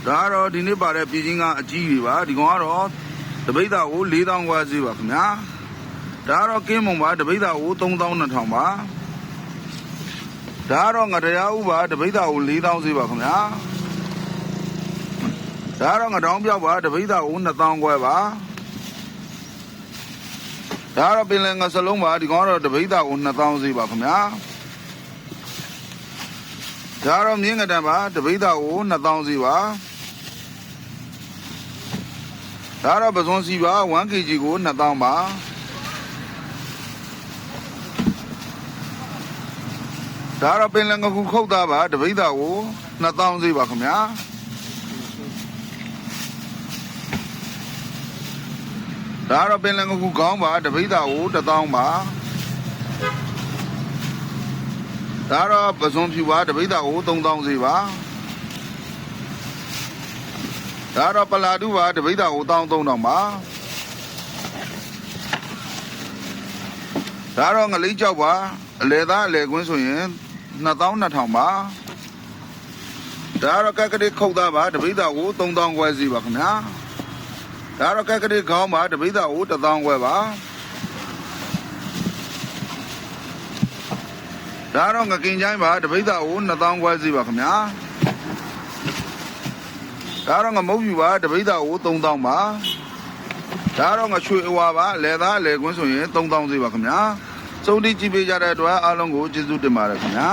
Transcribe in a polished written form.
ဒါကတော့ဒီနေ့ပါတဲ့ပြည်ချင်းကအကြီးတွေပါဒီကောင်ကတော့တပိတ်သားကို4000ခွဲဈေးပါခင်ဗျာဒါကတော့ကင်းမုံပါတပိတ်သားကို3200ပါဒါကတော့ငတရားဥပါတပိတ်သားကို4000ဈေးပါခင်ဗျာဒါကတော့ငတောင်းပြောက်ပါတပိတ်သားကို2000ခွဲပါဒါကတော့ပင်လယ်ငစလုံးပါဒီကောင်ကတော့တပိတ်သားကို2000ဈေးပါခင်ဗျာဒါကတော့မြင်းငတန်ပါတပိတ်သားကို2000ဈေးပါဒါတော့ပစွန်စီပါ 1kg ကို2000ပါဒါတော့ပင်လယ်ငခုခုတ်သားပါတပိတ်သားကို2000ဈေးပါခင်ဗျာဒါတော့ပင်လယ်ငခုခေါင်းပါတပိတ်သားကို1000ပါဒါတော့ပစွန်ဖြူပါတပိတ်သားကို3000ဈေးပါဒါတော့ပလာတူပါတပိတ်သားကို13000ပါဒါတော့ငလိကြောက်ပါအလဲသားအလဲကွင်းဆိုရင်2200ပါဒါတော့ကက်ကလေးခုတ်သားပါတပိတ်သားကို3000ခွဲစီပါခင်ဗျာဒါတော့ကက်ကလေးခေါင်းပါတပိတ်သားကို1000ခွဲပါဒါတော့ငကင်ချိုင်းပါတပိတ်သားကို2000ခွဲစီပါခင်ဗျာဒါတော့ငမုတ်ပြူပါတပိတ်သားကို3000ပါဒါတော့ငရွှေအဝါပါလဲသားအလဲကွင်းဆိုရင်3000စီပါခင်ဗျာစုံတိကြည့်ပေးကြတဲ့အတွက်အားလုံးကိုကျေးဇူးတင်ပါတယ်ခင်ဗျာ